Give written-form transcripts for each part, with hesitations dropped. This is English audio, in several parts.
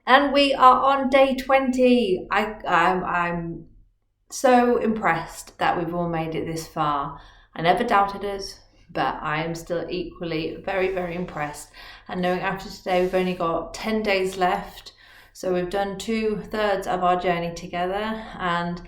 And we are on day 20. I'm so impressed that we've all made it this far. I never doubted us, but I am still equally very, very impressed. And knowing after today we've only got 10 days left, so we've done 2/3 of our journey together, and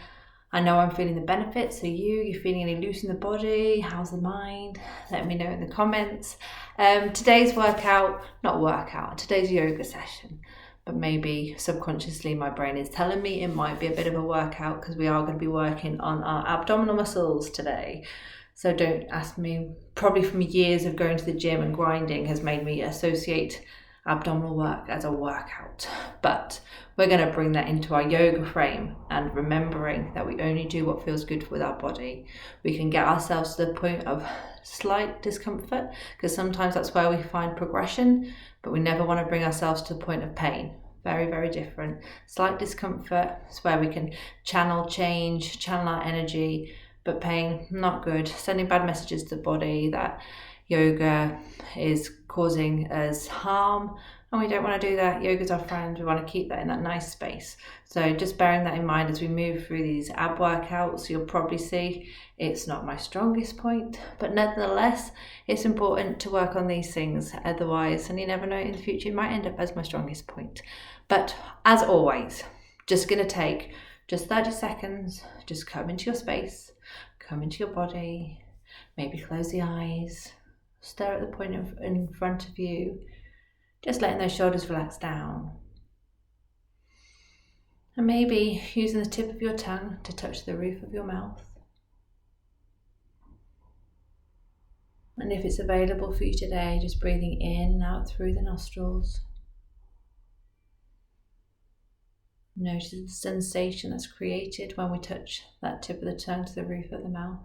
I know I'm feeling the benefits. So you're feeling any loose in the body? How's the mind? Let me know in the comments. Today's today's yoga session. But maybe subconsciously my brain is telling me it might be a bit of a workout because we are going to be working on our abdominal muscles today. So don't ask me, probably from years of going to the gym and grinding has made me associate abdominal work as a workout. But we're going to bring that into our yoga frame, and remembering that we only do what feels good with our body. We can get ourselves to the point of slight discomfort because sometimes that's where we find progression, but we never want to bring ourselves to the point of pain. Very, very different. Slight discomfort is where we can channel our energy, but pain, not good. Sending bad messages to the body that yoga is causing us harm, and we don't want to do that. Yoga's our friend. We want to keep that in that nice space. So just bearing that in mind as we move through these ab workouts, you'll probably see it's not my strongest point, but nevertheless, it's important to work on these things. Otherwise, and you never know, in the future, it might end up as my strongest point. But as always, just going to take just 30 seconds, just come into your space, come into your body, maybe close the eyes, stare at the point in front of you, just letting those shoulders relax down. And maybe using the tip of your tongue to touch the roof of your mouth. And if it's available for you today, just breathing in and out through the nostrils. Notice the sensation that's created when we touch that tip of the tongue to the roof of the mouth.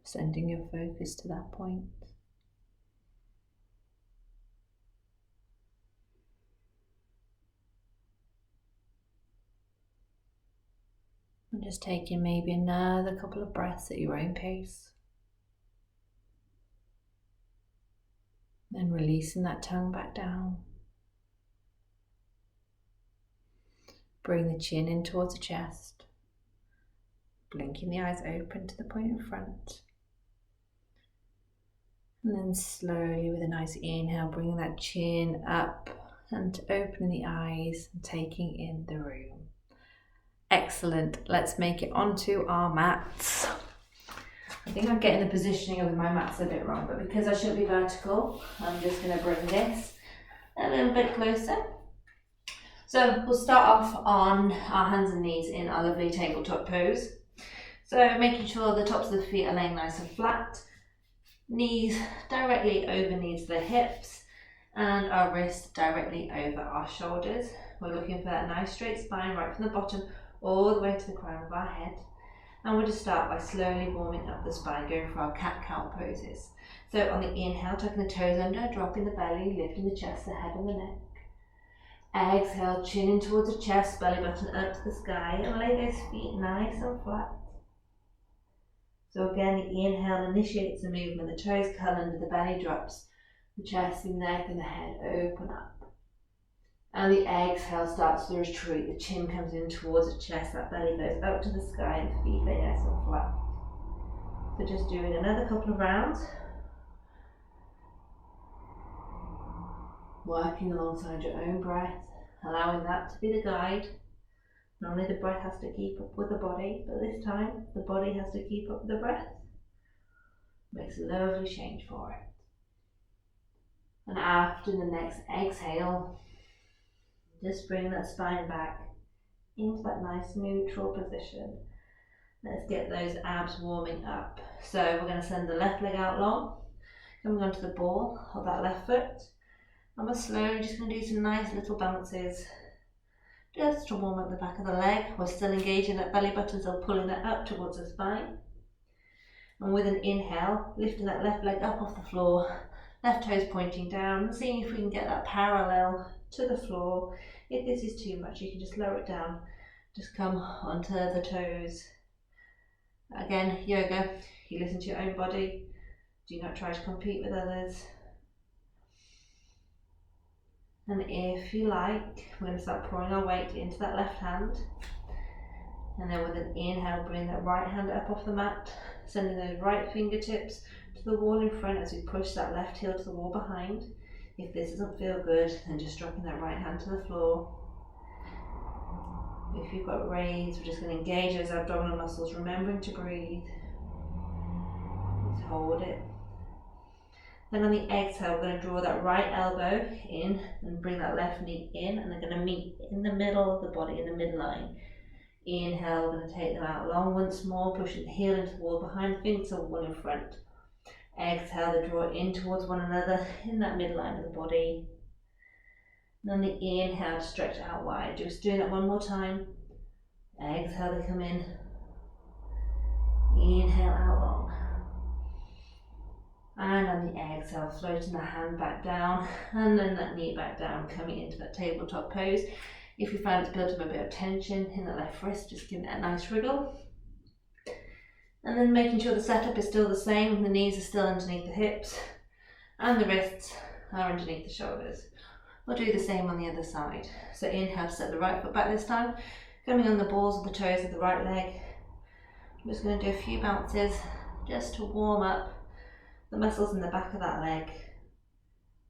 Sending your focus to that point. And just taking maybe another couple of breaths at your own pace. Then releasing that tongue back down. Bring the chin in towards the chest. Blinking the eyes open to the point in front. And then slowly, with a nice inhale, bringing that chin up and opening the eyes and taking in the room. Excellent. Let's make it onto our mats. I think I'm getting the positioning of my mats a bit wrong, but because I should be vertical, I'm just going to bring this a little bit closer. So we'll start off on our hands and knees in our lovely tabletop pose. So making sure the tops of the feet are laying nice and flat, knees directly over knees to the hips, and our wrists directly over our shoulders. We're looking for that nice straight spine right from the bottom all the way to the crown of our head. And we'll just start by slowly warming up the spine, going for our cat-cow poses. So on the inhale, tucking the toes under, dropping the belly, lifting the chest, the head and the neck. Exhale, chin in towards the chest, belly button up to the sky, and lay those feet nice and flat. So again, the inhale initiates the movement, the toes curl under, the belly drops, the chest, the neck and the head open up. And the exhale starts to retreat, the chin comes in towards the chest, that belly goes up to the sky and the feet lay nice and flat. So just doing another couple of rounds. Working alongside your own breath, allowing that to be the guide. Normally the breath has to keep up with the body, but this time the body has to keep up with the breath. Makes a lovely change for it. And after the next exhale, just bring that spine back into that nice neutral position. Let's get those abs warming up. So we're going to send the left leg out long, coming onto the ball of that left foot. And we're slowly just going to do some nice little bounces just to warm up the back of the leg. We're still engaging that belly button, so pulling that up towards the spine. And with an inhale, lifting that left leg up off the floor, left toes pointing down, and seeing if we can get that parallel to the floor. If this is too much, you can just lower it down. Just come onto the toes. Again, yoga, you listen to your own body. Do not try to compete with others. And if you like, we're going to start pouring our weight into that left hand. And then with an inhale, bring that right hand up off the mat, sending those right fingertips to the wall in front as we push that left heel to the wall behind. If this doesn't feel good, then just dropping that right hand to the floor. If you've got raised, we're just going to engage those abdominal muscles, remembering to breathe. Just hold it. Then on the exhale, we're going to draw that right elbow in and bring that left knee in, and they're going to meet in the middle of the body, in the midline. Inhale, we're going to take them out long once more, pushing the heel into the wall behind, fingers to the wall in front. Exhale, they draw in towards one another in that midline of the body. And on the inhale, stretch out wide. Just doing that one more time. Exhale, they come in. Inhale, out long. And on the exhale, floating the hand back down, and then that knee back down, coming into that tabletop pose. If you find it's built up a bit of tension in the left wrist, just give it a nice wriggle. And then making sure the setup is still the same, the knees are still underneath the hips, and the wrists are underneath the shoulders. We'll do the same on the other side. So inhale, step the right foot back this time, coming on the balls of the toes of the right leg. I'm just going to do a few bounces just to warm up the muscles in the back of that leg.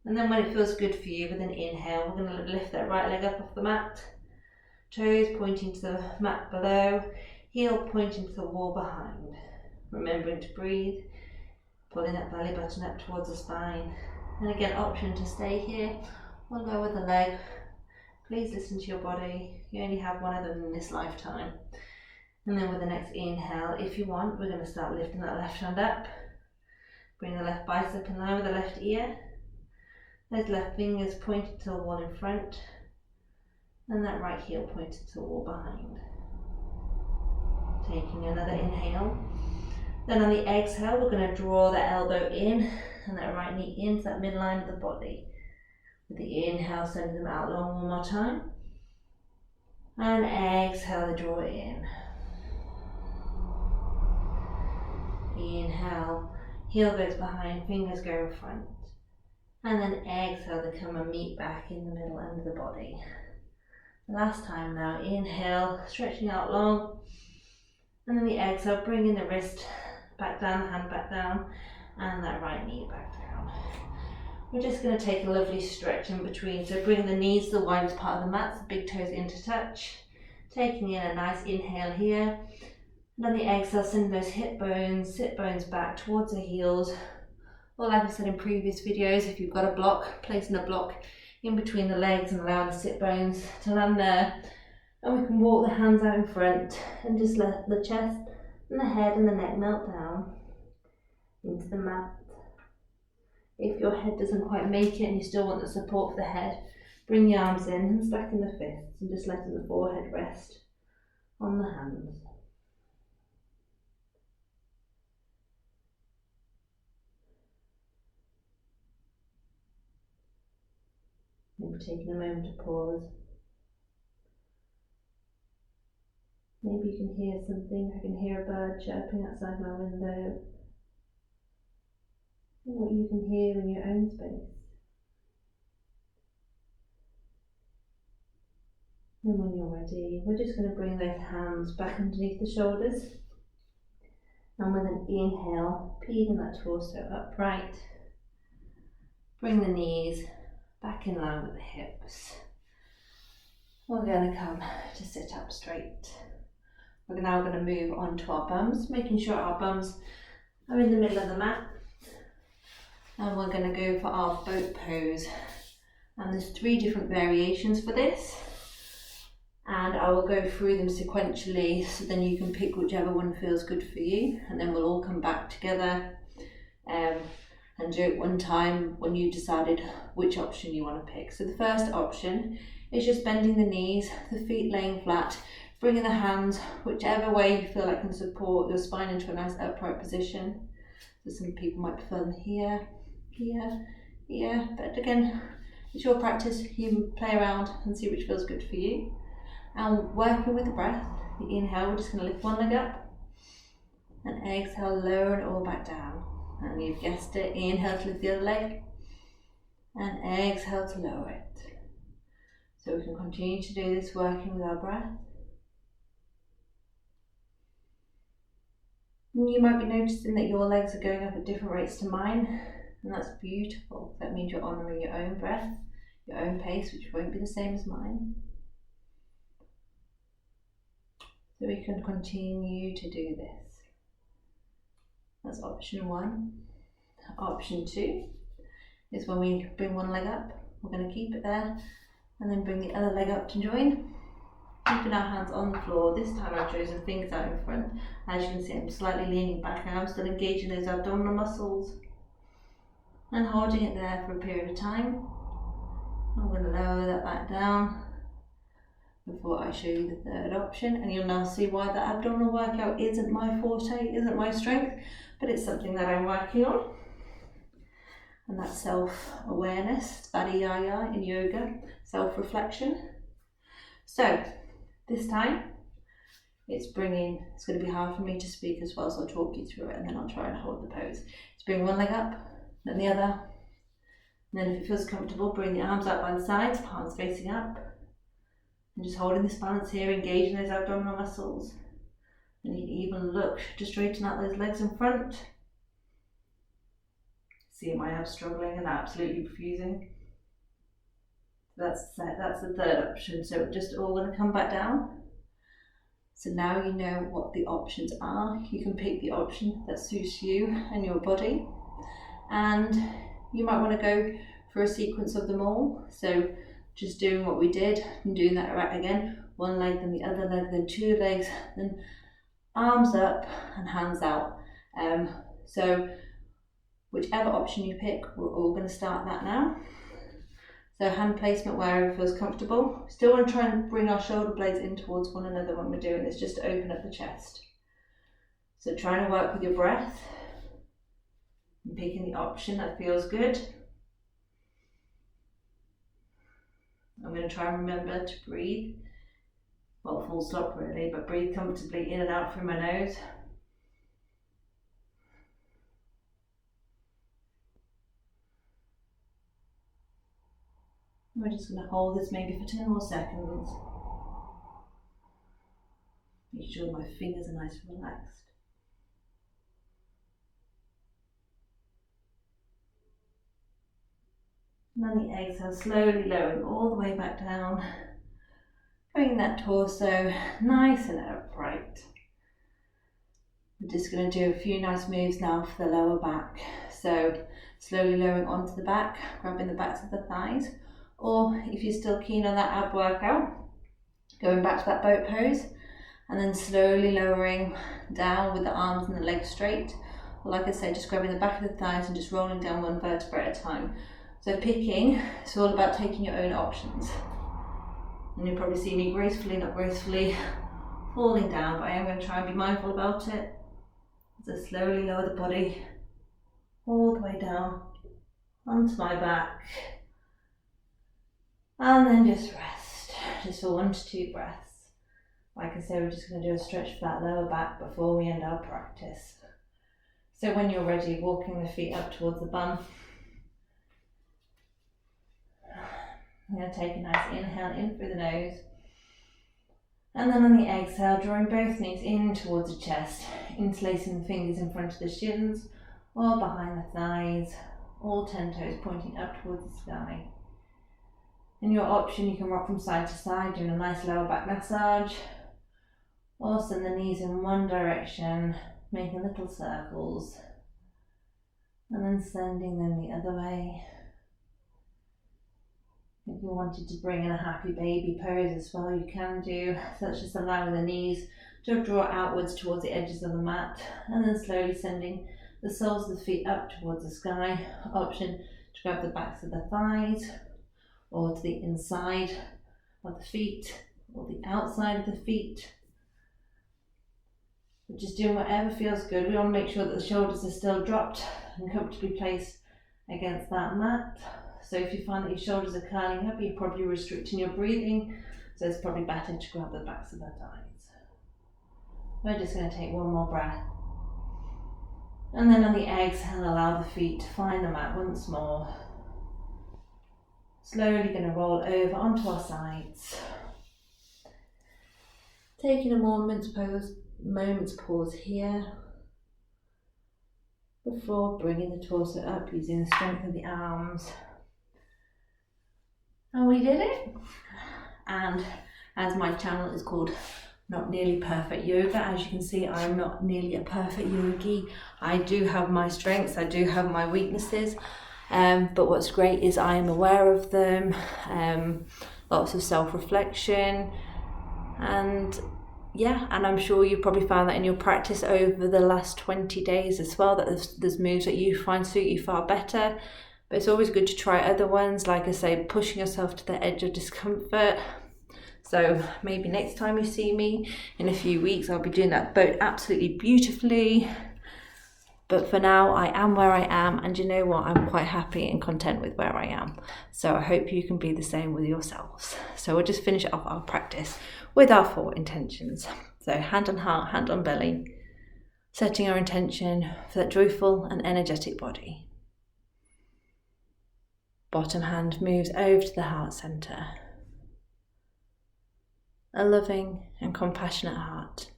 And then when it feels good for you, with an inhale, we're going to lift that right leg up off the mat, toes pointing to the mat below, heel pointing to the wall behind. Remembering to breathe, pulling that belly button up towards the spine. And again, option to stay here or lower the leg. Please listen to your body. You only have one of them in this lifetime. And then with the next inhale, if you want, we're going to start lifting that left hand up. Bring the left bicep in line with the left ear. Those left fingers pointed to the wall in front. And that right heel pointed to the wall behind. Taking another inhale. Then on the exhale, we're going to draw the elbow in and that right knee into that midline of the body. With the inhale, sending them out long one more time. And exhale, draw it in. Inhale, heel goes behind, fingers go in front. And then exhale to come and meet back in the middle end of the body. Last time now, inhale, stretching out long. And then the exhale, bringing the wrist back down, the hand back down, and that right knee back down. We're just going to take a lovely stretch in between. So bring the knees to the widest part of the mat, the big toes into touch. Taking in a nice inhale here. And on the exhale, send those hip bones, sit bones back towards the heels. Or like I said in previous videos, if you've got a block, placing a block in between the legs and allowing the sit bones to land there. And we can walk the hands out in front and just let the chest and the head and the neck melt down into the mat. If your head doesn't quite make it and you still want the support for the head, bring the arms in and stacking the fists and just letting the forehead rest on the hands. Maybe taking a moment to pause. Maybe you can hear something. I can hear a bird chirping outside my window. And what you can hear in your own space. And when you're ready, we're just going to bring those hands back underneath the shoulders. And with an inhale, peeling that torso upright. Bring the knees back in line with the hips. We're going to come to sit up straight. We're now going to move on to our bums, making sure our bums are in the middle of the mat. And we're going to go for our boat pose. And there's 3 different variations for this. And I will go through them sequentially, so then you can pick whichever one feels good for you. And then we'll all come back together and do it one time when you've decided which option you want to pick. So the first option is just bending the knees, the feet laying flat, bringing the hands whichever way you feel like can support your spine into a nice upright position. So some people might prefer them here, here, here, but again, it's your practice. You can play around and see which feels good for you. And working with the breath, the inhale, we're just going to lift one leg up, and exhale, lower it all back down. And you've guessed it, inhale to lift the other leg and exhale to lower it. So we can continue to do this working with our breath. And you might be noticing that your legs are going up at different rates to mine, and that's beautiful. That means you're honouring your own breath, your own pace, which won't be the same as mine. So we can continue to do this. That's option 1. Option 2 is when we bring one leg up, we're going to keep it there and then bring the other leg up to join. Keeping our hands on the floor. This time I've chosen fingers out in front. As you can see, I'm slightly leaning back and I'm still engaging those abdominal muscles and holding it there for a period of time. I'm going to lower that back down before I show you the third option, and you'll now see why the abdominal workout isn't my forte, isn't my strength, but it's something that I'm working on. And that's self-awareness, Vadiyaya in yoga, self-reflection. So this time it's going to be hard for me to speak as well, so I'll talk you through it and then I'll try and hold the pose. Let's bring one leg up, then the other, and then if it feels comfortable, bring the arms out by the sides, palms facing up, and just holding this balance here, engaging those abdominal muscles. And you can even look to straighten out those legs in front. See my abs struggling and absolutely refusing. That's the third option. So we're just all going to come back down. So now you know what the options are. You can pick the option that suits you and your body. And you might want to go for a sequence of them all. So just doing what we did and doing that right again. One leg, then the other leg, then 2 legs, then arms up and hands out. So whichever option you pick, we're all going to start that now. So hand placement wherever feels comfortable. Still want to try and bring our shoulder blades in towards one another when we're doing this, just to open up the chest. So trying to work with your breath and picking the option that feels good. I'm going to try and remember to breathe, well, full stop really, but breathe comfortably in and out through my nose. We're just going to hold this maybe for 10 more seconds. Make sure my fingers are nice and relaxed. And on the exhale, slowly lowering all the way back down. Bringing that torso nice and upright. We're just going to do a few nice moves now for the lower back. So slowly lowering onto the back, grabbing the backs of the thighs. Or if you're still keen on that ab workout, going back to that boat pose and then slowly lowering down with the arms and the legs straight. Or like I said, just grabbing the back of the thighs and just rolling down one vertebra at a time. So picking, it's all about taking your own options. And you'll probably see me gracefully, not gracefully, falling down, but I am going to try and be mindful about it. So slowly lower the body all the way down onto my back. And then just rest, just for 1 to 2 breaths. Like I said, we're just going to do a stretch for that lower back before we end our practice. So when you're ready, walking the feet up towards the bum. I'm going to take a nice inhale in through the nose. And then on the exhale, drawing both knees in towards the chest, interlacing the fingers in front of the shins or behind the thighs, all 10 toes pointing up towards the sky. In your option, you can rock from side to side, doing a nice lower back massage, or send the knees in one direction, making little circles, and then sending them the other way. If you wanted to bring in a happy baby pose as well, you can do. So that's just allowing the knees to draw outwards towards the edges of the mat, and then slowly sending the soles of the feet up towards the sky. Option to grab the backs of the thighs, or to the inside of the feet, or the outside of the feet. We're just doing whatever feels good. We want to make sure that the shoulders are still dropped and comfortably placed against that mat. So if you find that your shoulders are curling up, you're probably restricting your breathing, so it's probably better to grab the backs of the thighs. We're just going to take one more breath. And then on the exhale, allow the feet to find the mat once more. Slowly going to roll over onto our sides. Taking a moment's pause here before bringing the torso up using the strength of the arms. And we did it. And as my channel is called Not Nearly Perfect Yoga, as you can see, I'm not nearly a perfect yogi. I do have my strengths, I do have my weaknesses, but what's great is I am aware of them. Lots of self-reflection, and yeah, and I'm sure you've probably found that in your practice over the last 20 days as well, that there's moves that you find suit you far better. But it's always good to try other ones, like I say, pushing yourself to the edge of discomfort. So maybe next time you see me in a few weeks, I'll be doing that boat absolutely beautifully. But for now, I am where I am, and you know what? I'm quite happy and content with where I am. So I hope you can be the same with yourselves. So we'll just finish off our practice with our 4 intentions. So hand on heart, hand on belly, setting our intention for that joyful and energetic body. Bottom hand moves over to the heart center. A loving and compassionate heart.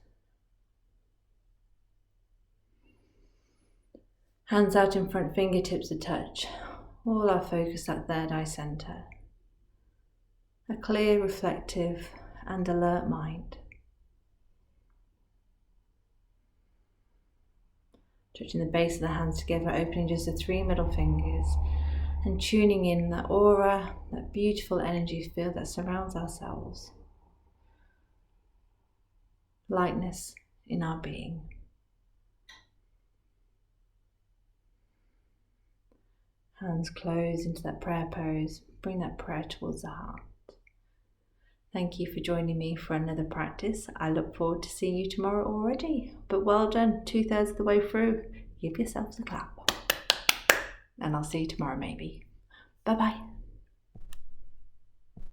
Hands out in front, fingertips a touch. All our focus at third eye center. A clear, reflective and alert mind. Touching the base of the hands together, opening just the 3 middle fingers and tuning in that aura, that beautiful energy field that surrounds ourselves. Lightness in our being. Hands closed into that prayer pose. Bring that prayer towards the heart. Thank you for joining me for another practice. I look forward to seeing you tomorrow already. But well done, 2/3 of the way through. Give yourselves a clap. And I'll see you tomorrow maybe. Bye bye.